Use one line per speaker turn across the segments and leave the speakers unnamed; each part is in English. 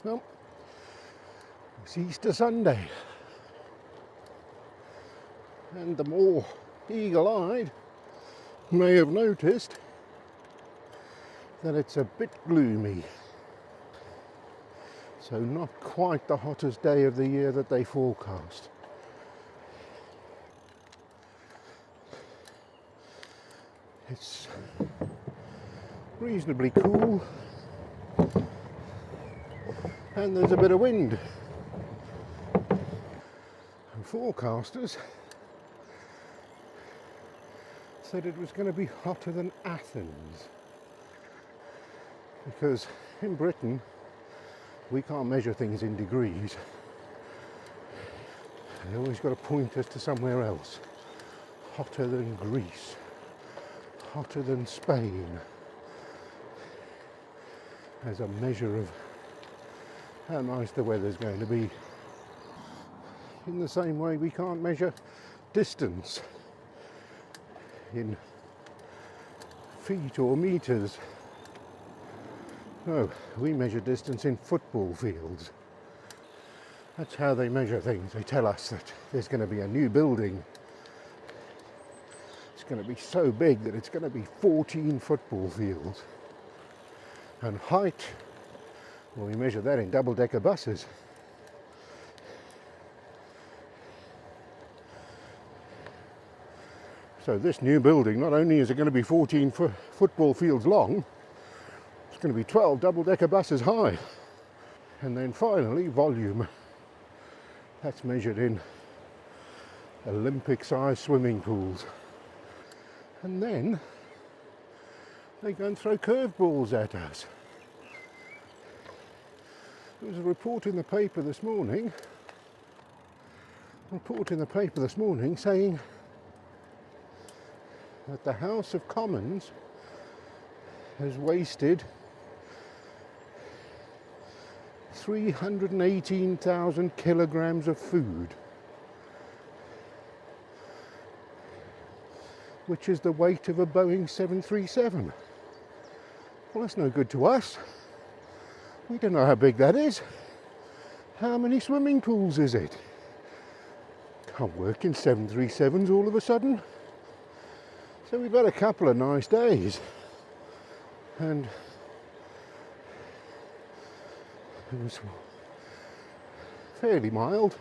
Well, it's Easter Sunday, and the more eagle-eyed may have noticed that it's a bit gloomy. So not quite the hottest day of the year that they forecast. It's reasonably cool, and there's a bit of wind. And forecasters said it was going to be hotter than Athens, because in Britain we can't measure things in degrees. They always got to point us to somewhere else. Hotter than Greece, hotter than Spain, as a measure of how nice the weather's going to be. In the same way, we can't measure distance in feet or meters. No, we measure distance in football fields. That's how they measure things. They tell us that there's going to be a new building. It's going to be so big that it's going to be 14 football fields. And height, well, we measure that in double-decker buses. So this new building, not only is it going to be 14 football fields long, it's going to be 12 double-decker buses high. And then finally, volume. That's measured in Olympic-sized swimming pools. And then they go and throw curveballs at us. There was a report in the paper this morning saying that the House of Commons has wasted 318,000 kilograms of food, which is the weight of a Boeing 737. Well, that's no good to us. We don't know how big that is. How many swimming pools is it? Can't work in 737s all of a sudden. So we've had a couple of nice days, and it was fairly mild,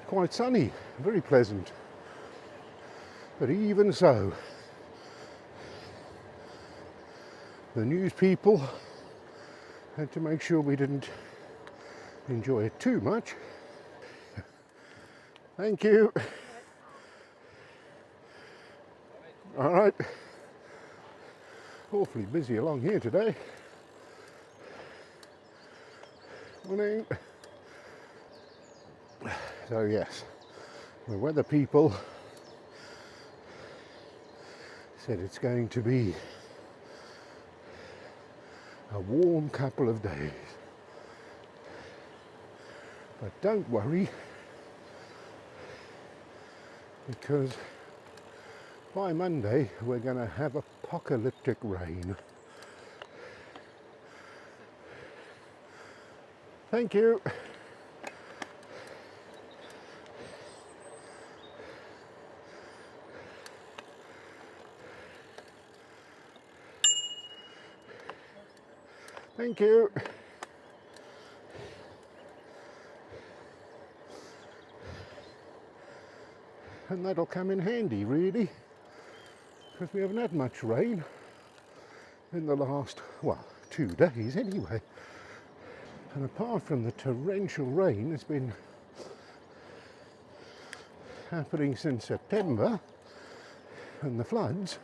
quite sunny, very pleasant. But even so, the news people had to make sure we didn't enjoy it too much. Thank you. All right. Awfully busy along here today. Morning. So yes, the weather people said it's going to be a warm couple of days. But don't worry, because by Monday we're going to have apocalyptic rain. Thank you. Thank you. And that'll come in handy, really, because we haven't had much rain in the last, 2 days anyway. And apart from the torrential rain that's been happening since September and the floods,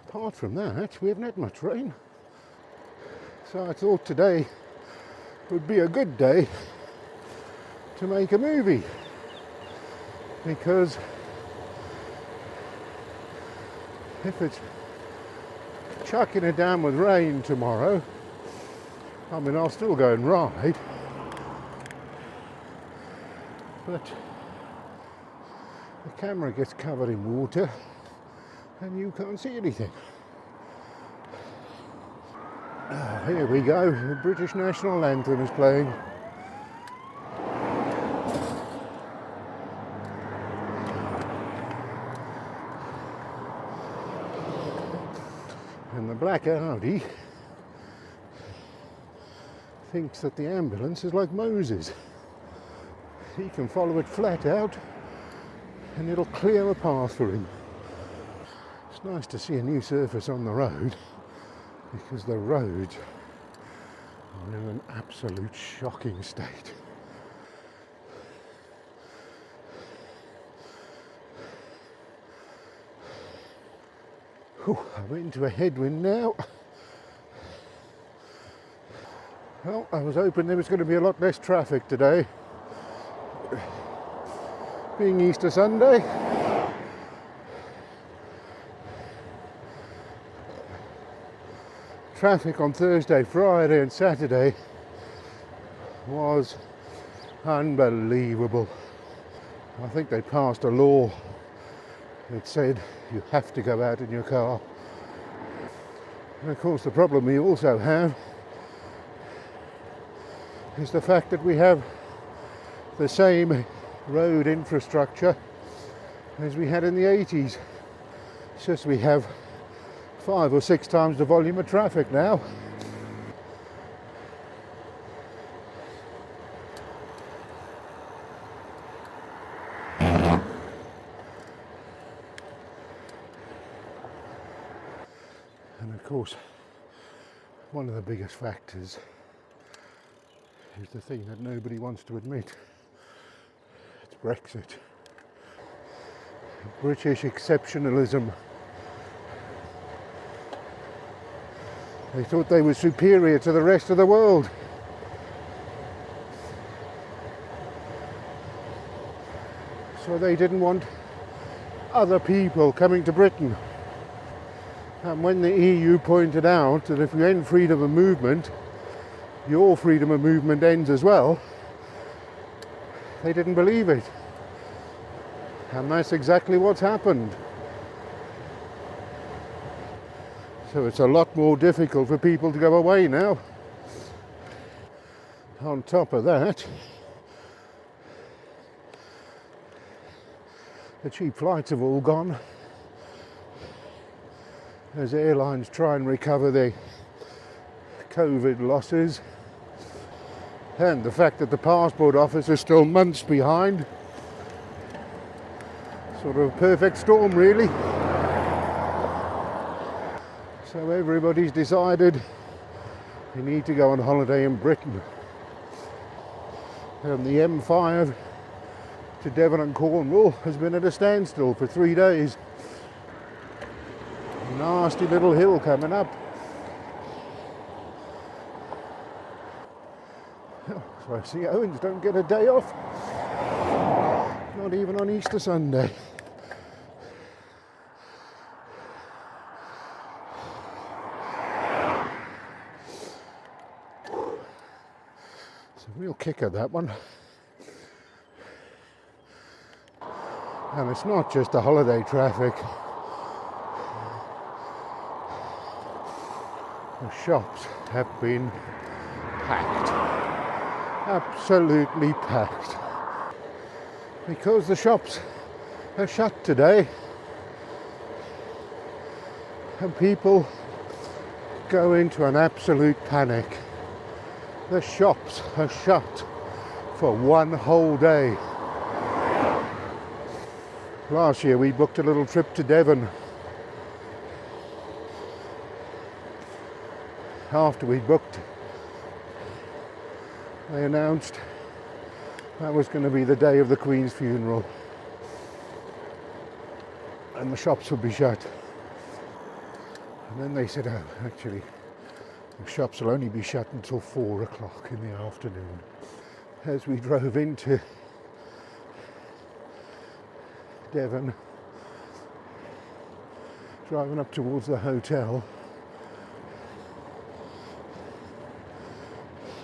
apart from that, we haven't had much rain. So I thought today would be a good day to make a movie, because if it's chucking it down with rain tomorrow, I mean, I'll still go and ride, but the camera gets covered in water and you can't see anything. Oh, here we go, the British National Anthem is playing. And the black Audi thinks that the ambulance is like Moses. He can follow it flat out and it'll clear a path for him. It's nice to see a new surface on the road because the roads are in an absolute shocking state. I'm into a headwind now. Well, I was hoping there was going to be a lot less traffic today. Being Easter Sunday. Traffic on Thursday, Friday and Saturday was unbelievable. I think they passed a law that said you have to go out in your car. And of course the problem we also have is the fact that we have the same road infrastructure as we had in the 80s. It's just we have 5 or 6 times the volume of traffic now. And of course, one of the biggest factors is the thing that nobody wants to admit. It's Brexit. British exceptionalism. They thought they were superior to the rest of the world. So they didn't want other people coming to Britain. And when the EU pointed out that if you end freedom of movement, your freedom of movement ends as well, they didn't believe it. And that's exactly what's happened. So it's a lot more difficult for people to go away now. On top of that, the cheap flights have all gone as airlines try and recover their COVID losses, and the fact that the passport office is still months behind. Sort of a perfect storm, really. So everybody's decided they need to go on holiday in Britain. And the M5 to Devon and Cornwall has been at a standstill for 3 days. Nasty little hill coming up. Oh, so I see Owens don't get a day off. Not even on Easter Sunday. It's a real kicker, that one. And it's not just the holiday traffic. The shops have been packed, absolutely packed, because the shops are shut today and people go into an absolute panic. The shops are shut for one whole day. Last year we booked a little trip to Devon. After we booked, they announced that was going to be the day of the Queen's funeral and the shops would be shut. And then they said, oh, actually, the shops will only be shut until 4 o'clock in the afternoon. As we drove into Devon, driving up towards the hotel,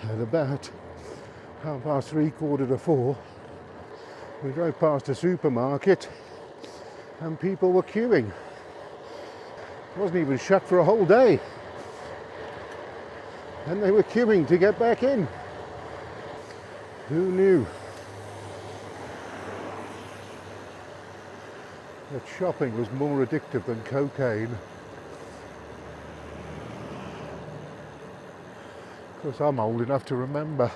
at about 3:30, 4:15, we drove past a supermarket and people were queuing. It wasn't even shut for a whole day. and they were queuing to get back in. Who knew that shopping was more addictive than cocaine? Of course, I'm old enough to remember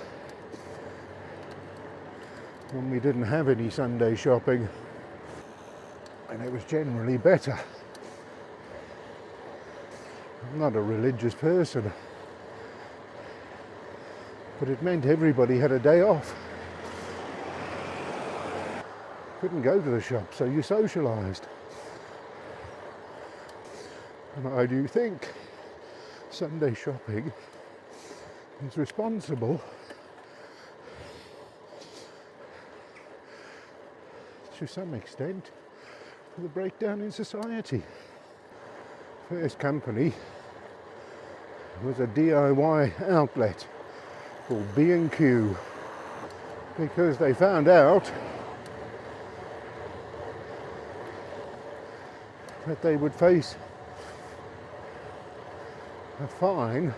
when we didn't have any Sunday shopping, and it was generally better. I'm not a religious person, but it meant everybody had a day off. Couldn't go to the shop, so you socialised. And I do think Sunday shopping is responsible to some extent for the breakdown in society. First company was a DIY outlet called B&Q, because they found out that they would face a fine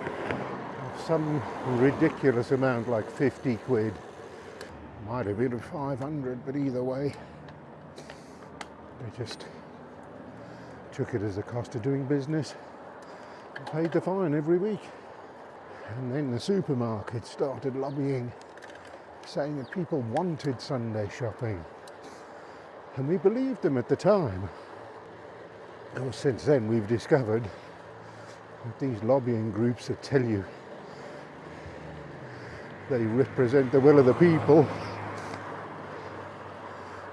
of some ridiculous amount, like 50 quid. Might have been 500, but either way, they just took it as a cost of doing business and paid the fine every week. And then the supermarket started lobbying, saying that people wanted Sunday shopping. And we believed them at the time. Of course, since then we've discovered that these lobbying groups that tell you they represent the will of the people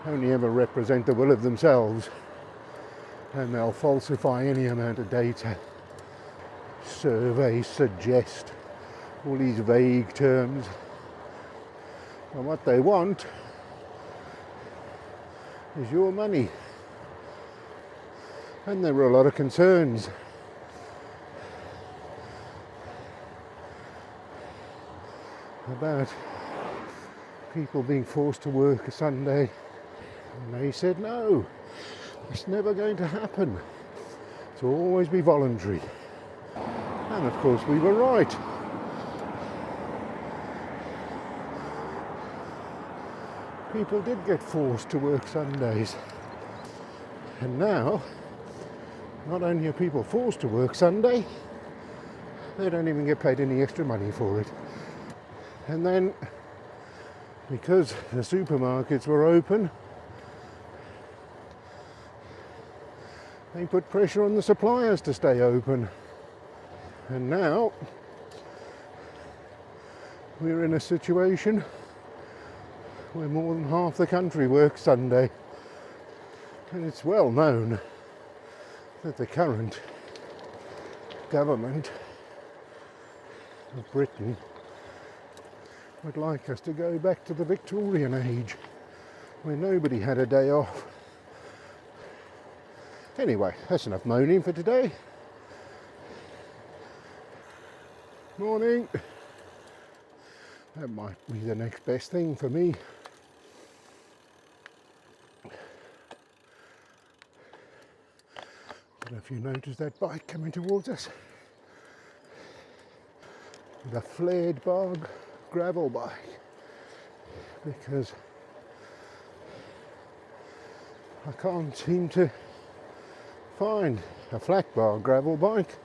only ever represent the will of themselves, and they'll falsify any amount of data. Surveys suggest, all these vague terms, and what they want is your money. And there were a lot of concerns about people being forced to work a Sunday, and they said no, it's never going to happen. It'll always be voluntary. And of course we were right. People did get forced to work Sundays. And now, not only are people forced to work Sunday, they don't even get paid any extra money for it. And then, because the supermarkets were open, they put pressure on the suppliers to stay open. And now we're in a situation where more than half the country works Sunday. And it's well known that the current government of Britain would like us to go back to the Victorian age, where nobody had a day off. Anyway, that's enough moaning for today. Morning. That might be the next best thing for me. I don't know if you noticed that bike coming towards us. The flared bar gravel bike, because I can't seem to find a flat bar gravel bike.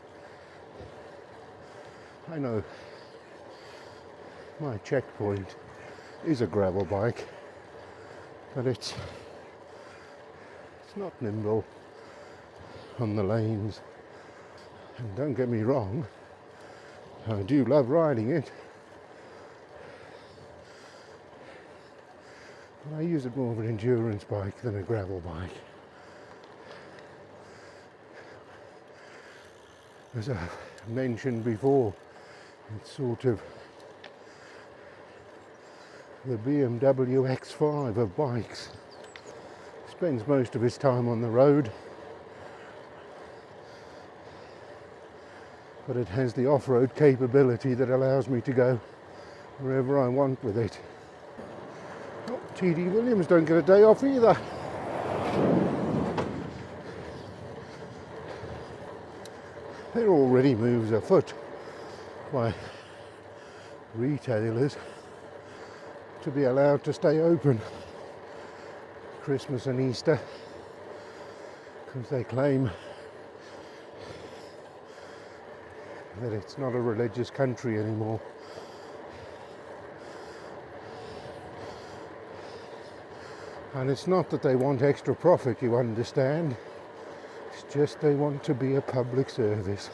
I know my Checkpoint is a gravel bike, but it's not nimble on the lanes. And don't get me wrong, I do love riding it, but I use it more of an endurance bike than a gravel bike. As I mentioned before, it's sort of the BMW X5 of bikes. Spends most of its time on the road, but it has the off-road capability that allows me to go wherever I want with it. Oh, T.D. Williams don't get a day off either. There are already moves afoot by retailers to be allowed to stay open Christmas and Easter, because they claim that it's not a religious country anymore. And it's not that they want extra profit, you understand. It's just they want to be a public service.